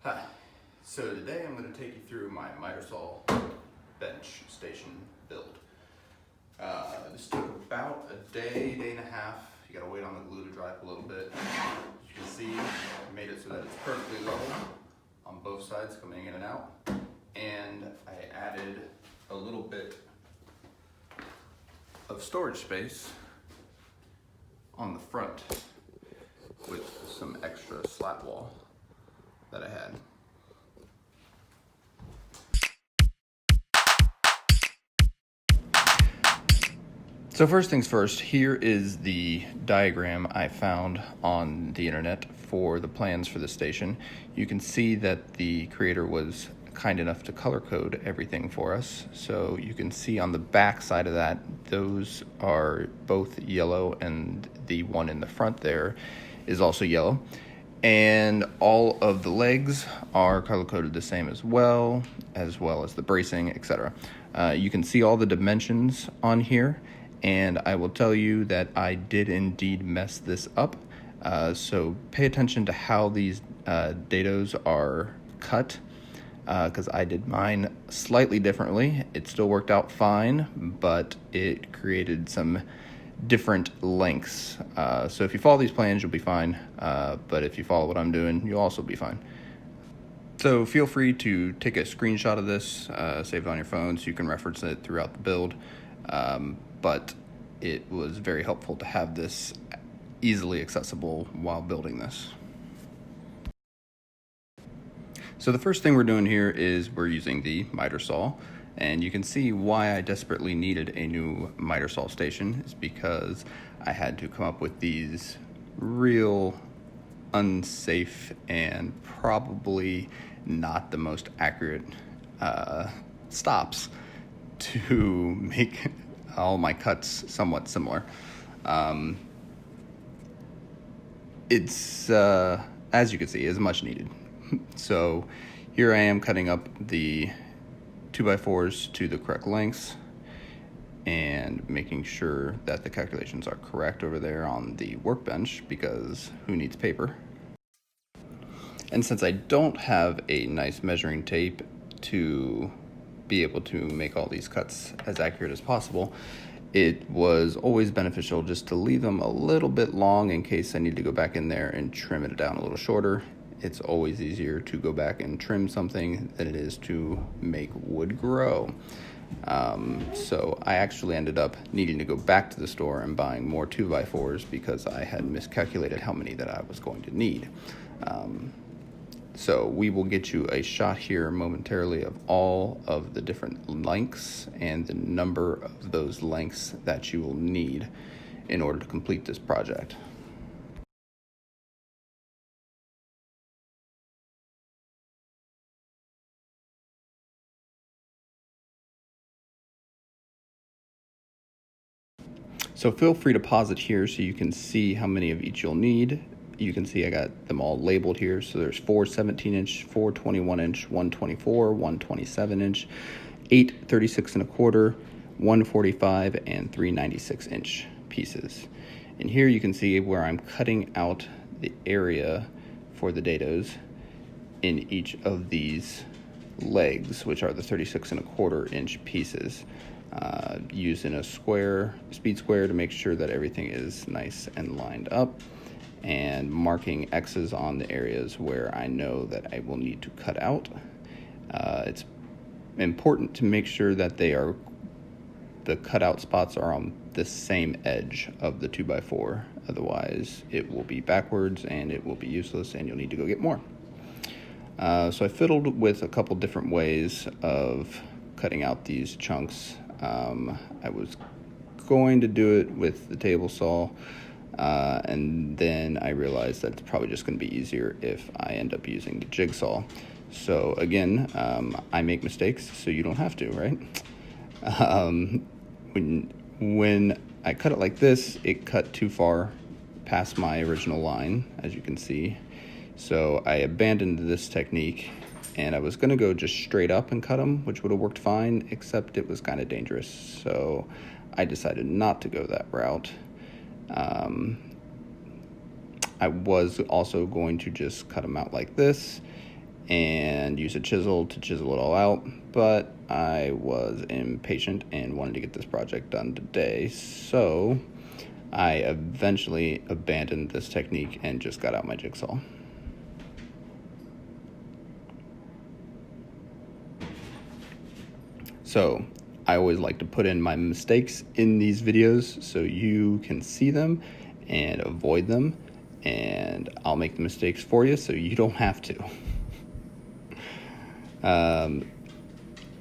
Hi. So today I'm going to take you through my miter saw bench station build. This took about a day, day and a half. You got to wait on the glue to dry up a little bit. As you can see, I made it so that it's perfectly level on both sides coming in and out. And I added a little bit of storage space on the front with some extra slat wall that I had. So first things first, here is the diagram I found on the internet for the plans for the station. You can see that the creator was kind enough to color code everything for us. So you can see on the back side of that, those are both yellow, and the one in the front there is also yellow. And all of the legs are color coded the same as well as the bracing, etc. You can see all the dimensions on here. And I will tell you that I did indeed mess this up. So pay attention to how these dados are cut, because I did mine slightly differently. It still worked out fine, but it created some different lengths. So if you follow these plans, you'll be fine. But if you follow what I'm doing, you'll also be fine. So feel free to take a screenshot of this, save it on your phone so you can reference it throughout the build. But it was very helpful to have this easily accessible while building this. So the first thing we're doing here is we're using the miter saw, and you can see why I desperately needed a new miter saw station is because I had to come up with these real unsafe and probably not the most accurate stops to make all my cuts somewhat similar. It's as you can see, is much needed. So here I am cutting up the 2x4s to the correct lengths and making sure that the calculations are correct over there on the workbench, because who needs paper? And since I don't have a nice measuring tape to be able to make all these cuts as accurate as possible, it was always beneficial just to leave them a little bit long in case I need to go back in there and trim it down a little shorter. It's always easier to go back and trim something than it is to make wood grow. So I actually ended up needing to go back to the store and buying more 2x4s because I had miscalculated how many that I was going to need. So we will get you a shot here momentarily of all of the different lengths and the number of those lengths that you will need in order to complete this project. So feel free to pause it here so you can see how many of each you'll need. You can see I got them all labeled here. So there's 4 17-inch, 4 21-inch, 1 24, 1 27-inch, 8 36.25, 1 45, and 3 96-inch pieces. And here you can see where I'm cutting out the area for the dados in each of these legs, which are the 36.25-inch pieces. Using a speed square to make sure that everything is nice and lined up, and marking X's on the areas where I know that I will need to cut out. It's important to make sure that the cutout spots are on the same edge of the 2x4. Otherwise, it will be backwards and it will be useless and you'll need to go get more. So I fiddled with a couple different ways of cutting out these chunks. I was going to do it with the table saw, and then I realized that it's probably just going to be easier if I end up using the jigsaw. So again, I make mistakes, so you don't have to, right? When I cut it like this, it cut too far past my original line, as you can see. So I abandoned this technique, and I was going to go just straight up and cut them, which would have worked fine, except it was kind of dangerous. So I decided not to go that route. I was also going to just cut them out like this and use a chisel to chisel it all out, but I was impatient and wanted to get this project done today, so I eventually abandoned this technique and just got out my jigsaw. So I always like to put in my mistakes in these videos so you can see them and avoid them, and I'll make the mistakes for you so you don't have to.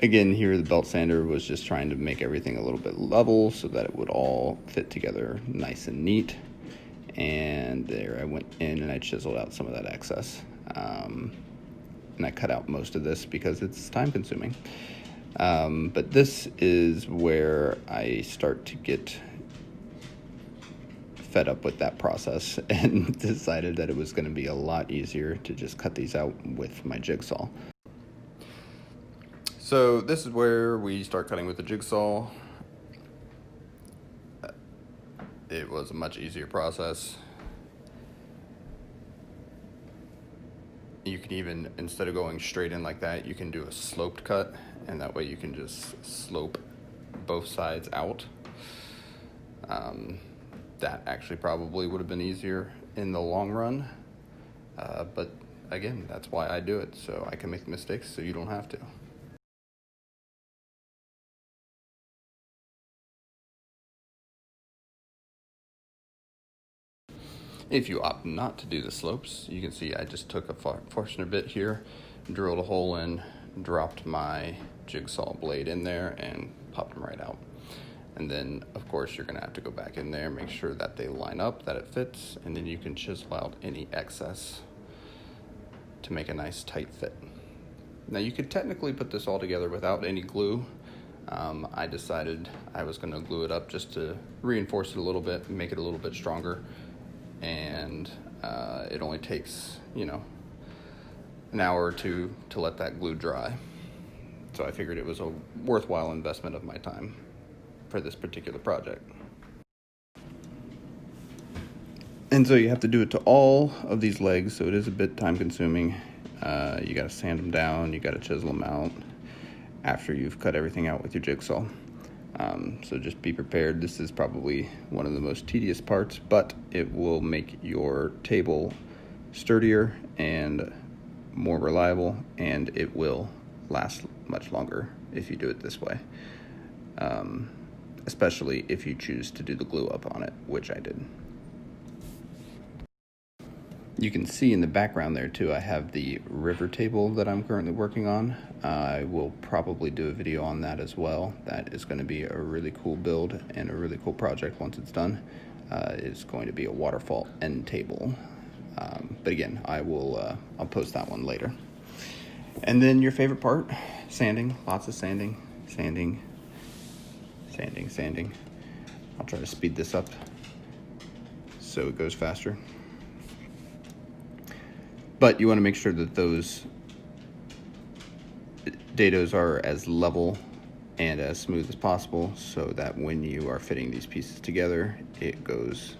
Again, here the belt sander was just trying to make everything a little bit level so that it would all fit together nice and neat. And there I went in and I chiseled out some of that excess. And I cut out most of this because it's time consuming. But this is where I start to get fed up with that process and decided that it was going to be a lot easier to just cut these out with my jigsaw. So this is where we start cutting with the jigsaw. It was a much easier process. You can even, instead of going straight in like that, you can do a sloped cut, and that way you can just slope both sides out. That actually probably would have been easier in the long run, but again, that's why I do it, so I can make mistakes so you don't have to. If you opt not to do the slopes, you can see I just took a Forstner bit here, drilled a hole in, dropped my jigsaw blade in there, and popped them right out. And then, of course, you're gonna have to go back in there, make sure that they line up, that it fits, and then you can chisel out any excess to make a nice tight fit. Now, you could technically put this all together without any glue. I decided I was gonna glue it up just to reinforce it a little bit, make it a little bit stronger. And it only takes, an hour or two to let that glue dry. So I figured it was a worthwhile investment of my time for this particular project. And so you have to do it to all of these legs, so it is a bit time consuming. You gotta sand them down, you gotta chisel them out after you've cut everything out with your jigsaw. So just be prepared. This is probably one of the most tedious parts, but it will make your table sturdier and more reliable, and it will last much longer if you do it this way. Especially if you choose to do the glue up on it, which I did. You can see in the background there too, I have the river table that I'm currently working on. I will probably do a video on that as well. That is going to be a really cool build and a really cool project once it's done. It's going to be a waterfall end table. But again, I'll post that one later. And then your favorite part, sanding, lots of sanding, sanding, sanding, sanding. I'll try to speed this up so it goes faster. But you want to make sure that those dados are as level and as smooth as possible so that when you are fitting these pieces together, it goes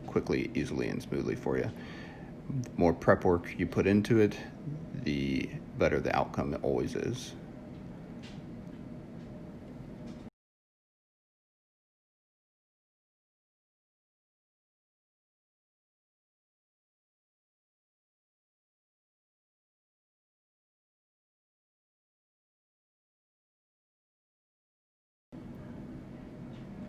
quickly, easily, and smoothly for you. The more prep work you put into it, the better the outcome it always is.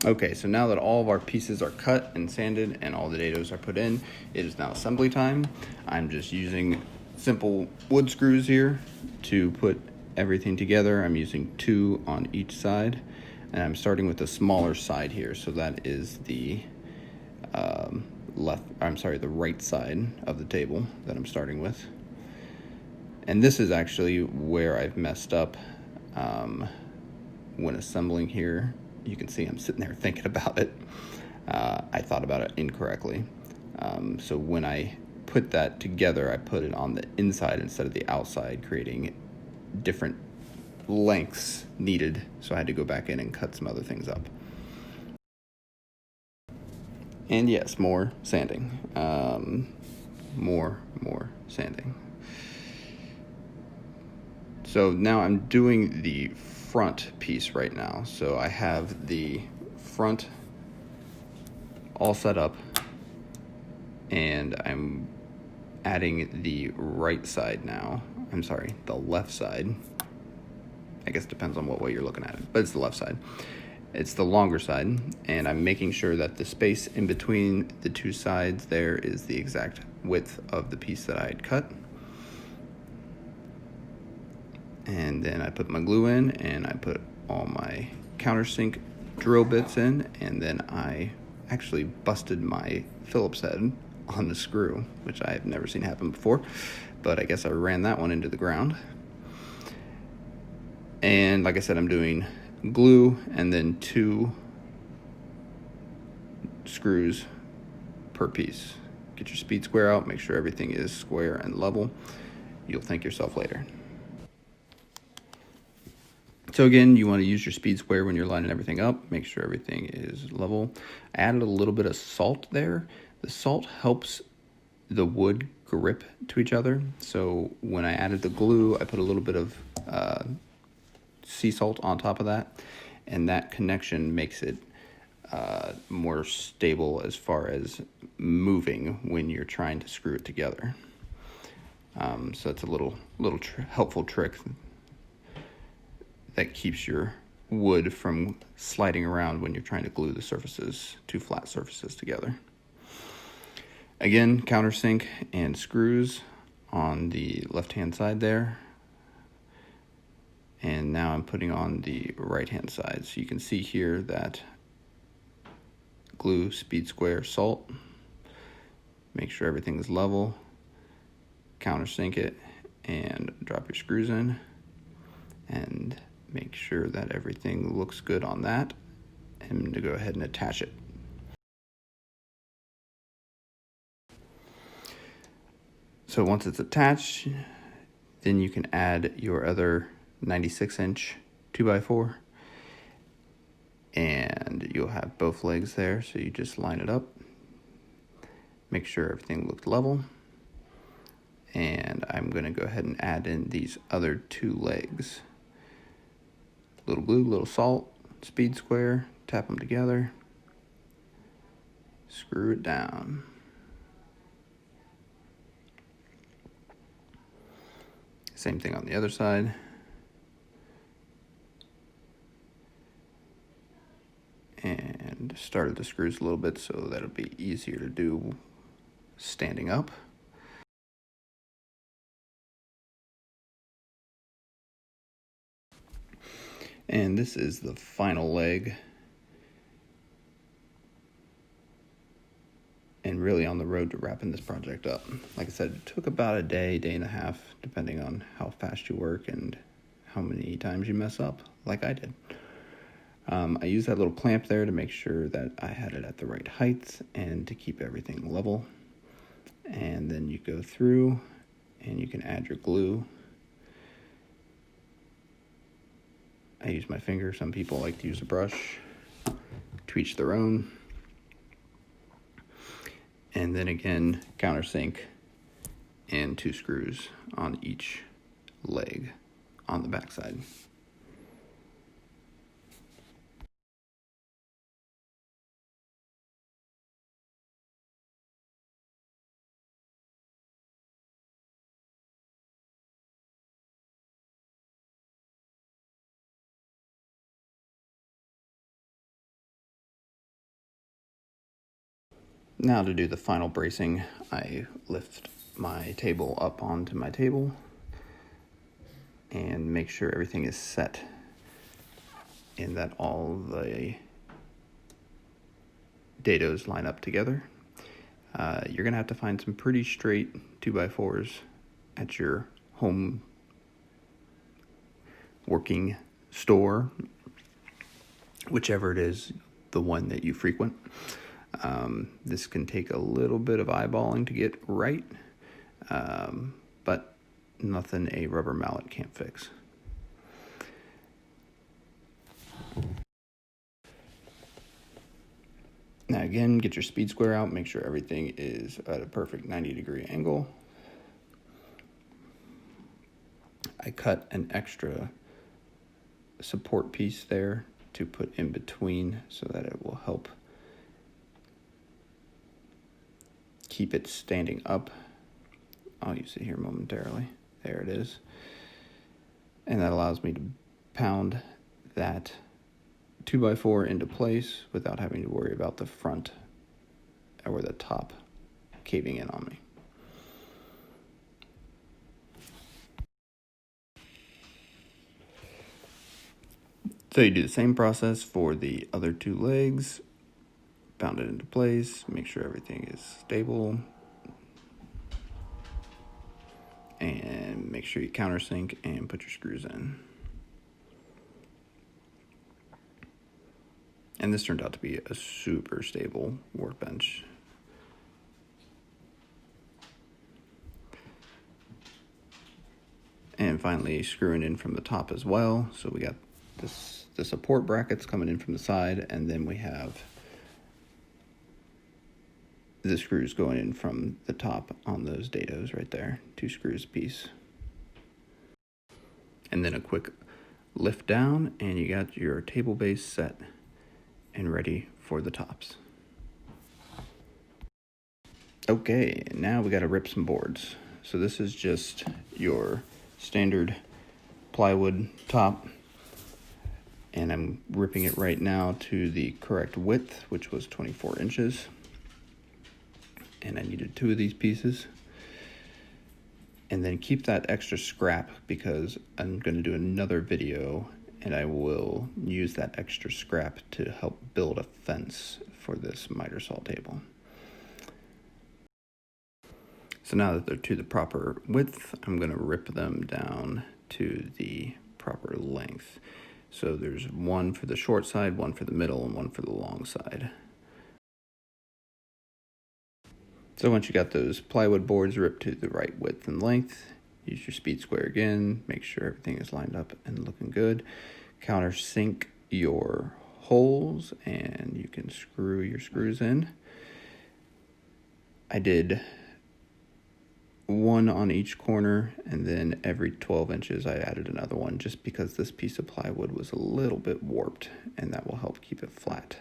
Okay, so now that all of our pieces are cut and sanded and all the dados are put in, it is now assembly time. I'm just using simple wood screws here to put everything together. I'm using 2 on each side, and I'm starting with the smaller side here. So that is the the right side of the table that I'm starting with. And this is actually where I've messed up when assembling here. You can see I'm sitting there thinking about it. I thought about it incorrectly. So when I put that together, I put it on the inside instead of the outside, creating different lengths needed. So I had to go back in and cut some other things up. And yes, more sanding. More sanding. So now I'm doing the front piece right now. So I have the front all set up, and I'm adding the right side now. I'm sorry, the left side. I guess it depends on what way you're looking at it, but it's the left side. It's the longer side, and I'm making sure that the space in between the two sides there is the exact width of the piece that I had cut. And then I put my glue in, and I put all my countersink drill bits in, and then I actually busted my Phillips head on the screw, which I have never seen happen before, but I guess I ran that one into the ground. And like I said, I'm doing glue and then 2 screws per piece. Get your speed square out, make sure everything is square and level. You'll thank yourself later. So again, you want to use your speed square when you're lining everything up. Make sure everything is level. I added a little bit of salt there. The salt helps the wood grip to each other. So when I added the glue, I put a little bit of sea salt on top of that, and that connection makes it more stable as far as moving when you're trying to screw it together. So it's a little helpful trick that keeps your wood from sliding around when you're trying to glue the surfaces, 2 flat surfaces together. Again, countersink and screws on the left-hand side there. And now I'm putting on the right-hand side. So you can see here that glue, speed square, salt. Make sure everything is level. Countersink it and drop your screws in. And make sure that everything looks good on that. And to go ahead and attach it. So once it's attached, then you can add your other 96-inch 2x4, and you'll have both legs there. So you just line it up, make sure everything looks level, and I'm going to go ahead and add in these other 2 legs. Little glue, little salt, speed square, tap them together, screw it down. Same thing on the other side. And started the screws a little bit so that'll be easier to do standing up. And this is the final leg. And really on the road to wrapping this project up. Like I said, it took about a day and a half, depending on how fast you work and how many times you mess up, like I did. I used that little clamp there to make sure that I had it at the right height and to keep everything level. And then you go through and you can add your glue. I use my finger. Some people like to use a brush, to each their own. And then again, countersink and 2 screws on each leg on the back side. Now to do the final bracing, I lift my table up onto my table and make sure everything is set and that all the dados line up together. You're going to have to find some pretty straight 2x4s at your home working store, whichever it is, the one that you frequent. This can take a little bit of eyeballing to get right, but nothing a rubber mallet can't fix. Now again, get your speed square out, make sure everything is at a perfect 90-degree angle. I I cut an extra support piece there to put in between so that it will help keep it standing up. I'll use it here momentarily. There it is. And that allows me to pound that 2x4 into place without having to worry about the front or the top caving in on me. So you do the same process for the other two legs, pound it into place, make sure everything is stable, and make sure you countersink and put your screws in. And this turned out to be a super stable workbench. And finally screwing in from the top as well. So we got the support brackets coming in from the side, and then we have the screws going in from the top on those dados right there, 2 screws a piece. And then a quick lift down, and you got your table base set and ready for the tops. Okay, now we got to rip some boards. So this is just your standard plywood top, and I'm ripping it right now to the correct width, which was 24 inches. And I needed 2 of these pieces. And then keep that extra scrap because I'm going to do another video and I will use that extra scrap to help build a fence for this miter saw table. So now that they're to the proper width, I'm going to rip them down to the proper length. So there's one for the short side, one for the middle, and one for the long side. So once you got those plywood boards ripped to the right width and length, use your speed square again, make sure everything is lined up and looking good. Countersink your holes and you can screw your screws in. I did 1 on each corner, and then every 12 inches I added another one just because this piece of plywood was a little bit warped, and that will help keep it flat.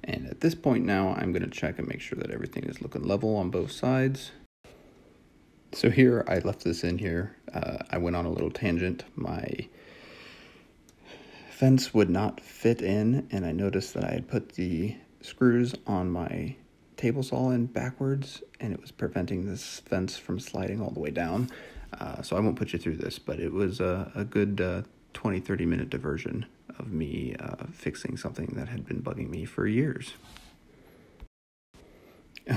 And at this point now, I'm going to check and make sure that everything is looking level on both sides. So here, I left this in here. I went on a little tangent. My fence would not fit in, and I noticed that I had put the screws on my table saw in backwards, and it was preventing this fence from sliding all the way down. So I won't put you through this, but it was a good 20-30 minute diversion of me fixing something that had been bugging me for years.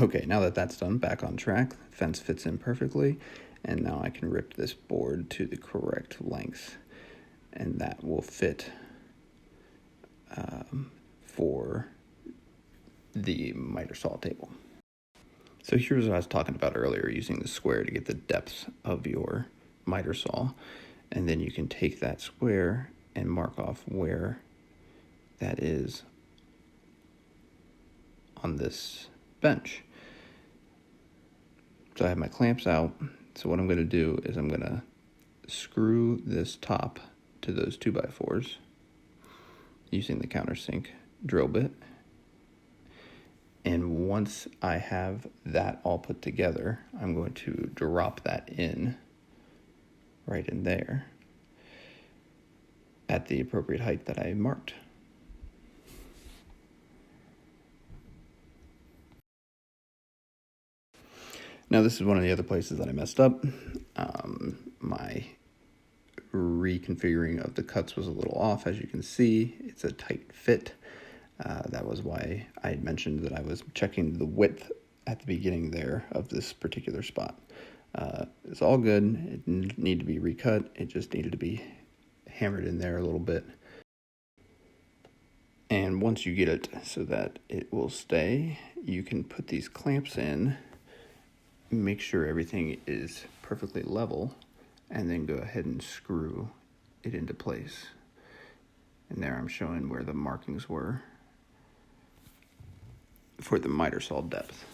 Okay, now that that's done, back on track. The fence fits in perfectly, and now I can rip this board to the correct length, and that will fit for the miter saw table. So here's what I was talking about earlier, using the square to get the depth of your miter saw, and then you can take that square and mark off where that is on this bench. So I have my clamps out. So what I'm going to do is I'm going to screw this top to those 2x4s using the countersink drill bit. And once I have that all put together, I'm going to drop that in right in there at the appropriate height that I marked. Now this is one of the other places that I messed up. My reconfiguring of the cuts was a little off. As you can see, it's a tight fit. That was why I had mentioned that I was checking the width at the beginning there of this particular spot. It's all good. It didn't need to be recut. It just needed to be hammered in there a little bit. And once you get it so that it will stay, you can put these clamps in, make sure everything is perfectly level, and then go ahead and screw it into place. And there I'm showing where the markings were for the miter saw depth.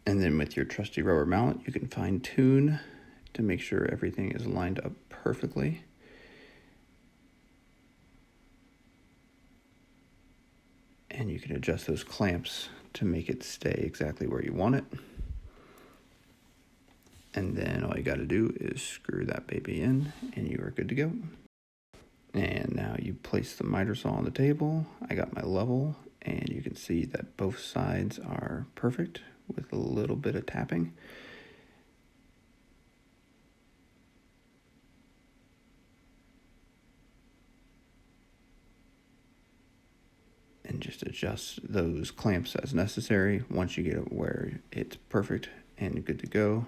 And then with your trusty rubber mallet, you can fine tune to make sure everything is lined up perfectly. And you can adjust those clamps to make it stay exactly where you want it. And then all you got to do is screw that baby in and you are good to go. And now you place the miter saw on the table. I got my level, and you can see that both sides are perfect with a little bit of tapping. And just adjust those clamps as necessary. Once you get it where it's perfect and good to go,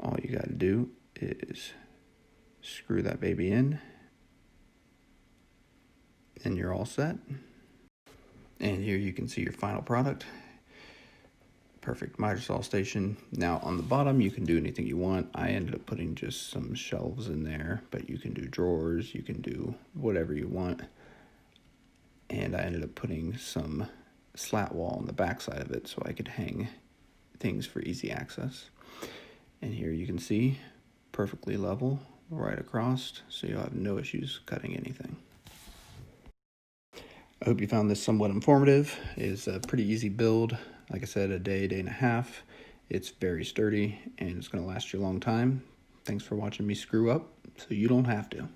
all you got to do is screw that baby in, and you're all set. And here you can see your final product. Perfect miter saw station. Now on the bottom, you can do anything you want. I ended up putting just some shelves in there, but you can do drawers, you can do whatever you want. And I ended up putting some slat wall on the back side of it so I could hang things for easy access. And here you can see perfectly level right across, so you'll have no issues cutting anything. I hope you found this somewhat informative. It's a pretty easy build. Like I said, a day and a half. It's very sturdy and it's going to last you a long time. Thanks for watching me screw up so you don't have to.